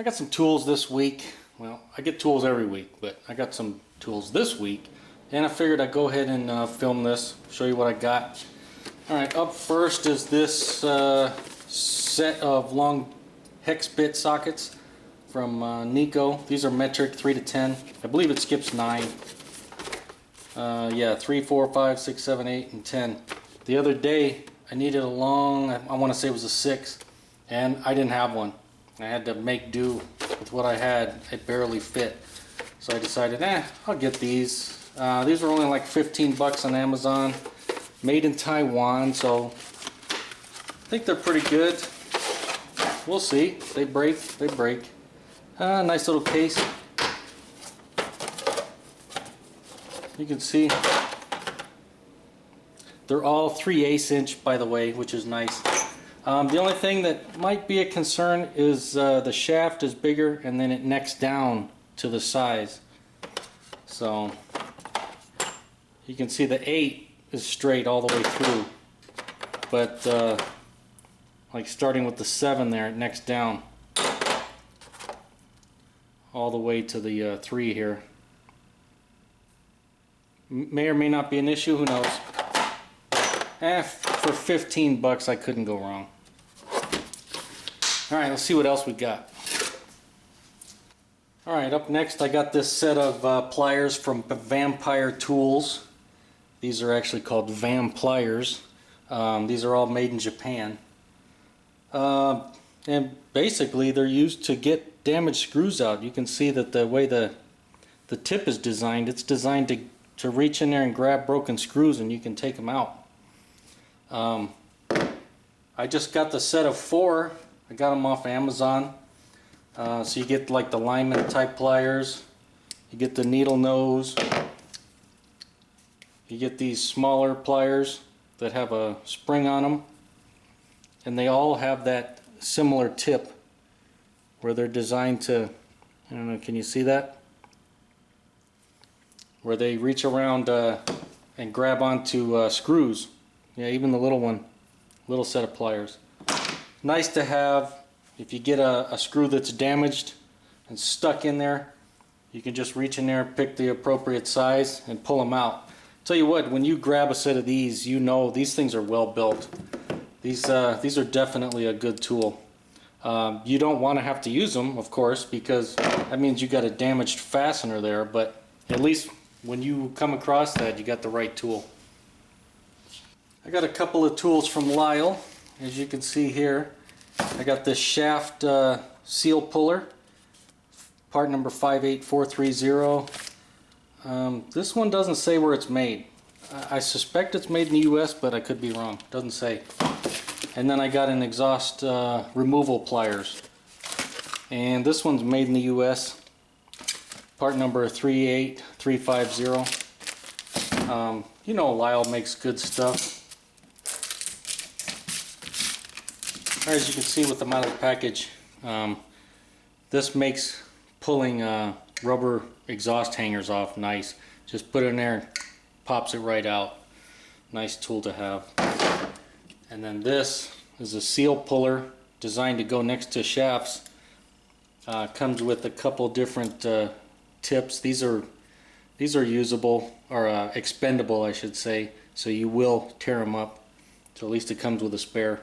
I got some tools this week. Well, I get tools every week, but I got some tools this week, and I figured I'd go ahead and film this, show you what I got. Alright, up first is this set of long Hex Bit Sockets from Nico. These are metric 3 to 10. I believe it skips 9. Yeah, 3, 4, 5, 6, 7, 8, and 10. The other day I needed a long, I want to say it was a 6, and I didn't have one. I had to make do with what I had. It barely fit. So I decided, I'll get these. These were only like 15 bucks on Amazon. Made in Taiwan, so I think they're pretty good. We'll see. They break, they break. Nice little case. You can see they're all 3/8 inch, by the way, which is nice. The only thing that might be a concern is the shaft is bigger and then it necks down to the size. So you can see the 8 is straight all the way through, but like starting with the 7 there, it necks down all the way to the 3 here. May or may not be an issue, who knows. For 15 bucks I couldn't go wrong. Alright, let's see what else we got. Alright, up next I got this set of pliers from Vampire Tools. These are actually called Pliers. These are all made in Japan. And basically they're used to get damaged screws out. You can see that the way the tip is designed, it's designed to reach in there and grab broken screws and you can take them out. I just got the set of 4. I got them off Amazon. So you get like the lineman type pliers, you get the needle nose, you get these smaller pliers that have a spring on them, and they all have that similar tip where they're designed to, I don't know, can you see that? Where they reach around and grab onto screws. Yeah, even the little one, little set of pliers. Nice to have if you get a screw that's damaged and stuck in there. You can just reach in there, pick the appropriate size, and pull them out. Tell you what, when you grab a set of these, you know these things are well built. These are definitely a good tool. You don't want to have to use them, of course, because that means you got a damaged fastener there. But at least when you come across that, you got the right tool. I got a couple of tools from Lisle, as you can see here. I got this shaft seal puller, part number 58430. This one doesn't say where it's made. I suspect it's made in the US, but I could be wrong. Doesn't say. And then I got an exhaust removal pliers. And this one's made in the US, part number 38350. You know Lisle makes good stuff. As you can see with them out of the package, this makes pulling rubber exhaust hangers off nice. Just put it in there and pops it right out. Nice tool to have. And then this is a seal puller designed to go next to shafts. Comes with a couple different tips. These are usable, or expendable I should say, so you will tear them up. So at least it comes with a spare.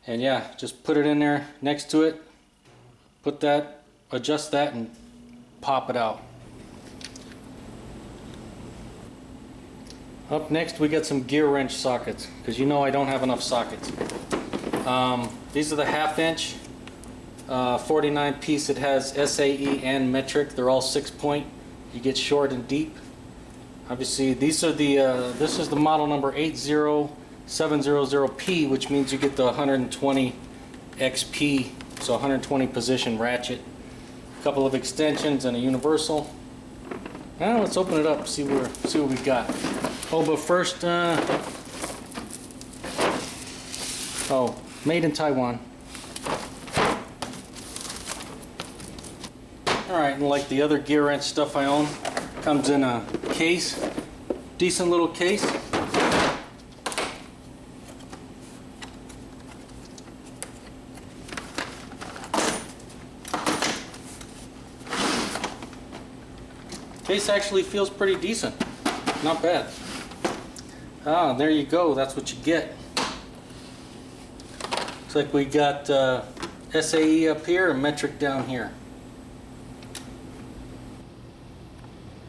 And yeah, just put it in there next to it, put that, adjust that, and pop it out. Up next we got some GearWrench sockets, because you know I don't have enough sockets. These are the 1/2 inch, 49 piece. It has SAE and metric. They're all 6-point. You get short and deep. Obviously these are the, this is the model number 80700P, which means you get the 120 XP, so 120 position ratchet. A couple of extensions and a universal. Now let's open it up, see what we got. Oh, but first, oh, made in Taiwan. Alright, and like the other GearWrench stuff I own, comes in a case, decent little case. Case actually feels pretty decent. Not bad. Ah, there you go. That's what you get. Looks like we got SAE up here and metric down here.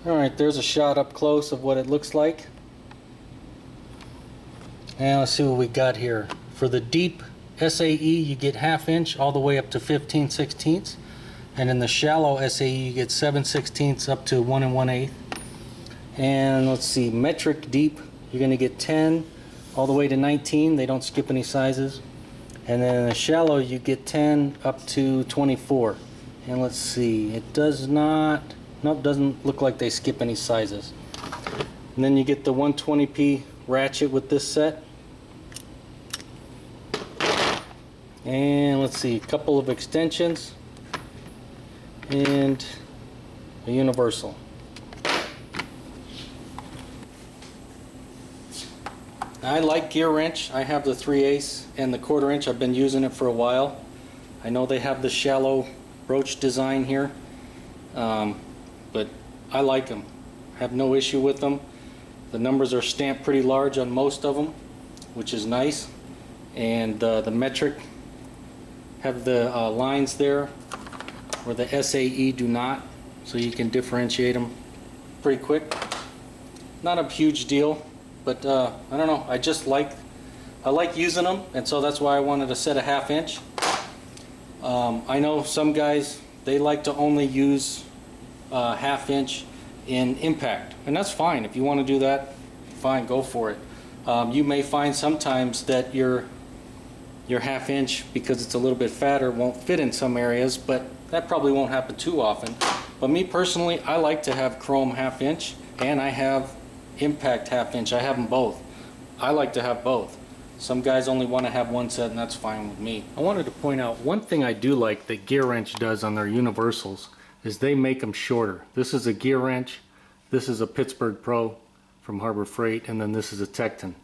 Alright, there's a shot up close of what it looks like. And let's see what we got here. For the deep SAE, you get 1/2 inch all the way up to 15/16. And in the shallow SAE, you get 7/16 up to 1 1/8. And let's see, metric deep, you're going to get 10 all the way to 19. They don't skip any sizes. And then in the shallow, you get 10 up to 24. And let's see, it does not, nope, doesn't look like they skip any sizes. And then you get the 120p ratchet with this set. And let's see, a couple of extensions and a universal. I like GearWrench. I have the 3/8 and the 1/4 inch. I've been using it for a while. I know they have the shallow broach design here, but I like them. I have no issue with them. The numbers are stamped pretty large on most of them, which is nice. And the metric have the lines there where the SAE do not, so you can differentiate them pretty quick. Not a huge deal, but I don't know, I like using them, and so that's why I wanted a set of 1/2 inch. I know some guys, they like to only use 1/2 inch in impact, and that's fine. If you want to do that, fine, go for it. You may find sometimes that your 1/2 inch, because it's a little bit fatter, won't fit in some areas, but that probably won't happen too often. But me personally, I like to have chrome 1/2 inch, and I have impact 1/2 inch. I have them both. I like to have both. Some guys only want to have one set, and that's fine with me. I wanted to point out one thing I do like that GearWrench does on their universals is they make them shorter. This is a GearWrench, this is a Pittsburgh Pro from Harbor Freight, and then this is a Tecton.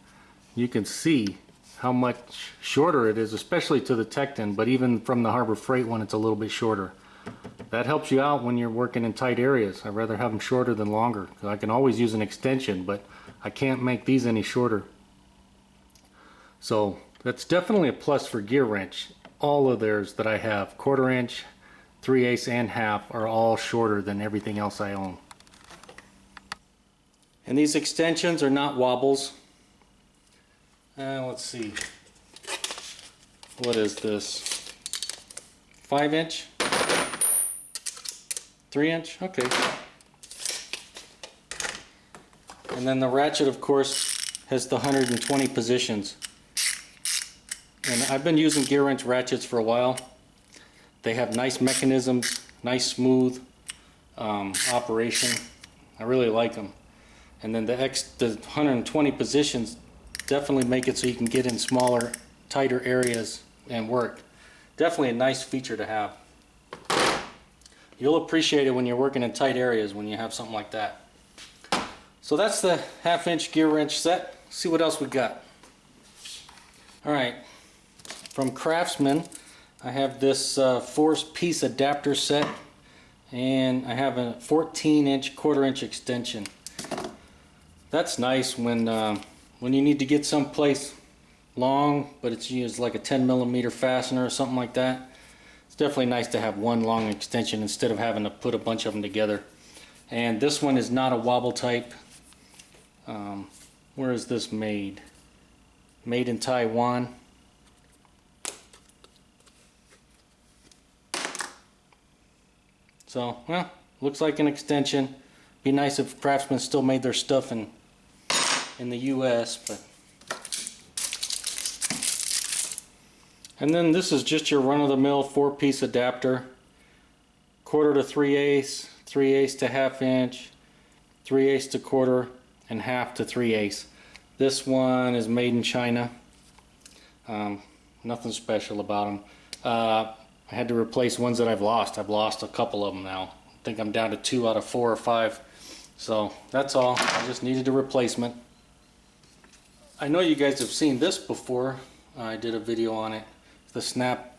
You can see how much shorter it is, especially to the Tecton, but even from the Harbor Freight one, it's a little bit shorter. That helps you out when you're working in tight areas. I'd rather have them shorter than longer, because I can always use an extension, but I can't make these any shorter. So that's definitely a plus for GearWrench. All of theirs that I have, 1/4 inch, 3/8 and 1/2, are all shorter than everything else I own. And these extensions are not wobbles. Let's see, what is this, 5 inch, 3 inch, okay. And then the ratchet, of course, has the 120 positions. And I've been using GearWrench ratchets for a while. They have nice mechanisms, nice smooth operation. I really like them. And then the 120 positions definitely make it so you can get in smaller, tighter areas and work. Definitely a nice feature to have. You'll appreciate it when you're working in tight areas when you have something like that. So that's the 1/2 inch GearWrench set. Let's see what else we got. Alright, from Craftsman, I have this 4-piece adapter set, and I have a 14 inch 1/4 inch extension. That's nice when you need to get someplace long, but it's used like a 10mm fastener or something like that. It's definitely nice to have one long extension instead of having to put a bunch of them together. And this one is not a wobble type. Where is this made? Made in Taiwan. So, well, looks like an extension. Be nice if Craftsman still made their stuff in the US, but. And then this is just your run-of-the-mill 4-piece adapter. 1/4 to 3/8, 3/8 to 1/2 inch, 3/8 to 1/4, and 1/2 to 3/8. This one is made in China. Nothing special about them. I had to replace ones that I've lost. I've lost a couple of them now. I think I'm down to 2 out of 4 or 5. So that's all. I just needed a replacement. I know you guys have seen this before. I did a video on it. The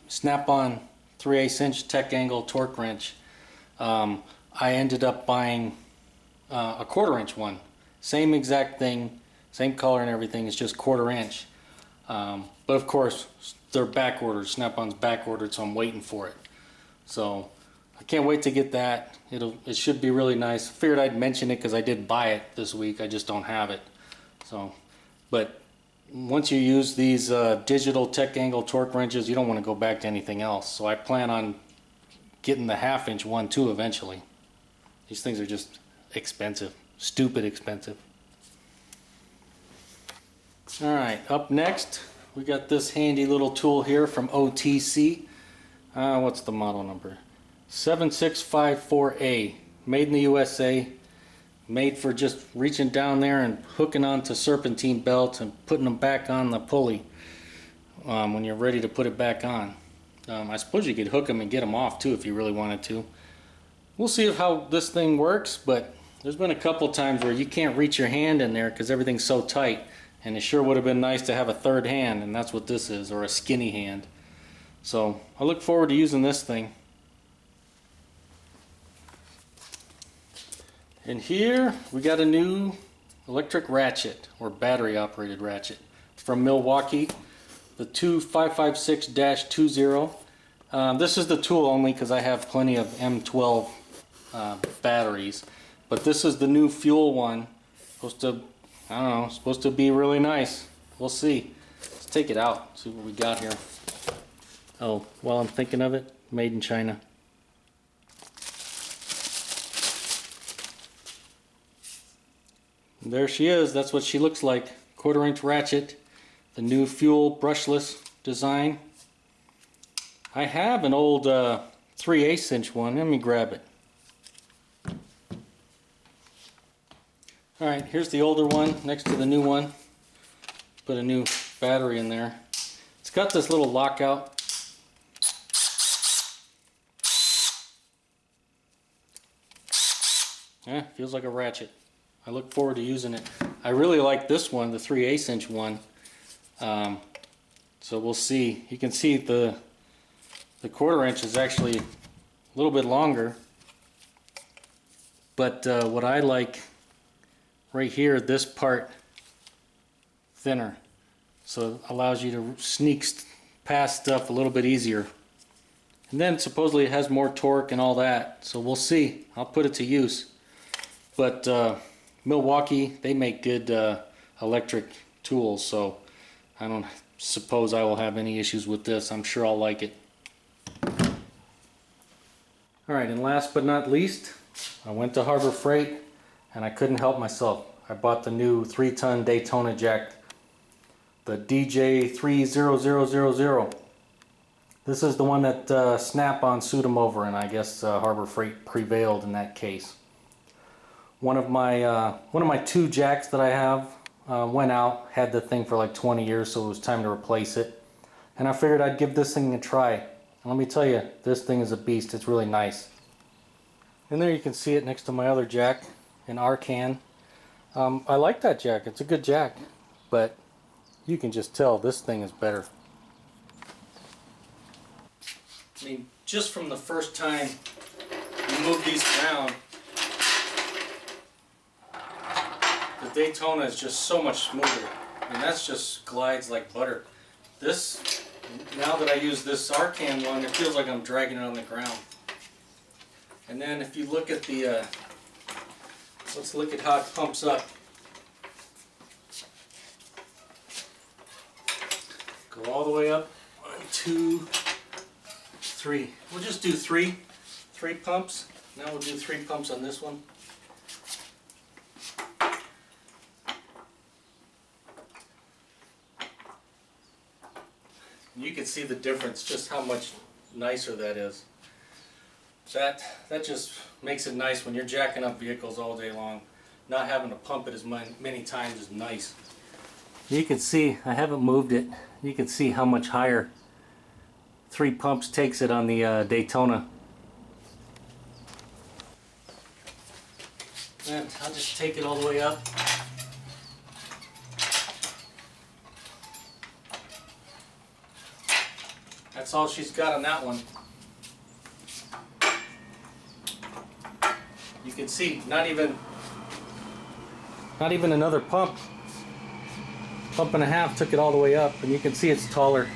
Snap-on 3/8 inch tech angle torque wrench. I ended up buying a 1/4 inch one. Same exact thing, same color and everything, it's just 1/4 inch. But of course, they're back ordered. Snap-on's back ordered, so I'm waiting for it. So I can't wait to get that. It should be really nice. I figured I'd mention it because I did buy it this week. I just don't have it. So, but once you use these digital tech angle torque wrenches, you don't want to go back to anything else. So I plan on getting the 1/2 inch one too eventually. These things are just expensive, stupid expensive. Alright, up next we got this handy little tool here from OTC. What's the model number? 7654A. Made in the USA. Made for just reaching down there and hooking onto serpentine belts and putting them back on the pulley when you're ready to put it back on. I suppose you could hook them and get them off too if you really wanted to. We'll see how this thing works, but there's been a couple times where you can't reach your hand in there because everything's so tight, and it sure would have been nice to have a third hand, and that's what this is, or a skinny hand. So I look forward to using this thing. And here we got a new electric ratchet, or battery operated ratchet, from Milwaukee, the 2556-20. This is the tool only because I have plenty of M12 batteries, but this is the new fuel one. Supposed to, I don't know, supposed to be really nice. We'll see. Let's take it out, see what we got here. Oh, while I'm thinking of it, made in China. And there she is. That's what she looks like. 1/4 inch ratchet, the new fuel brushless design. I have an old 3/8 inch one. Let me grab it. Alright, here's the older one next to the new one. Put a new battery in there. It's got this little lockout. Yeah, feels like a ratchet. I look forward to using it. I really like this one, the 3/8 inch one. So we'll see. You can see the 1/4 inch is actually a little bit longer. But what I like right here, this part thinner. So it allows you to sneak past stuff a little bit easier. And then supposedly it has more torque and all that. So we'll see. I'll put it to use. But Milwaukee, they make good electric tools, so I don't suppose I will have any issues with this. I'm sure I'll like it. Alright, and last but not least, I went to Harbor Freight and I couldn't help myself. I bought the new 3-ton Daytona jack, the DJ30000. This is the one that Snap-on sued them over, and I guess Harbor Freight prevailed in that case. One of my 2 jacks that I have went out, had the thing for like 20 years, so it was time to replace it. And I figured I'd give this thing a try. And let me tell you, this thing is a beast. It's really nice. And there you can see it next to my other jack, an Arcan. I like that jack. It's a good jack, but you can just tell this thing is better. I mean, just from the first time you move these around, the Daytona is just so much smoother, and that's just glides like butter. This, now that I use this Arcan one, it feels like I'm dragging it on the ground. And then if you look at the, let's look at how it pumps up. Go all the way up. 1, 2, 3. We'll just do three pumps. Now we'll do 3 pumps on this one. You can see the difference, just how much nicer that is. That just makes it nice when you're jacking up vehicles all day long. Not having to pump it as many times is nice. You can see, I haven't moved it. You can see how much higher 3 pumps takes it on the Daytona. And I'll just take it all the way up. That's all she's got on that one. You can see, not even Not even another pump. Pump and a half took it all the way up, and you can see it's taller.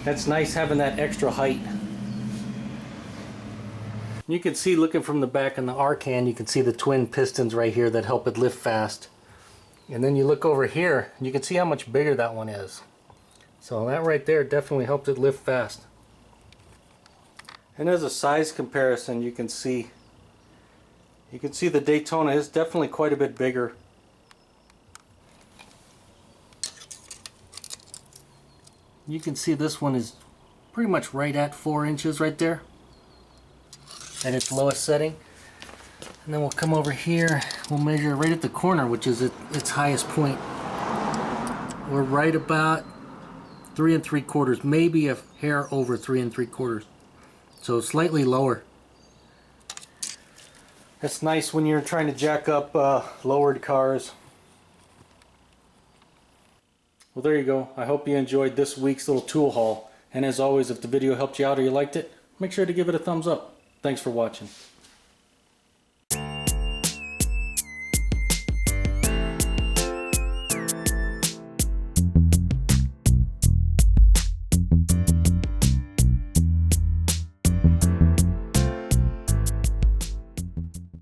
That's nice having that extra height. You can see, looking from the back in the R-can, you can see the twin pistons right here that help it lift fast. And then you look over here, and you can see how much bigger that one is. So that right there definitely helps it lift fast. And as a size comparison, you can see the Daytona is definitely quite a bit bigger. You can see this one is pretty much right at 4 inches right there at its lowest setting. And then we'll come over here, we'll measure right at the corner, which is at its highest point. We're right about 3 3/4, maybe a hair over 3 3/4. So slightly lower. That's nice when you're trying to jack up lowered cars. Well, there you go. I hope you enjoyed this week's little tool haul. And as always, if the video helped you out or you liked it, make sure to give it a thumbs up. Thanks for watching.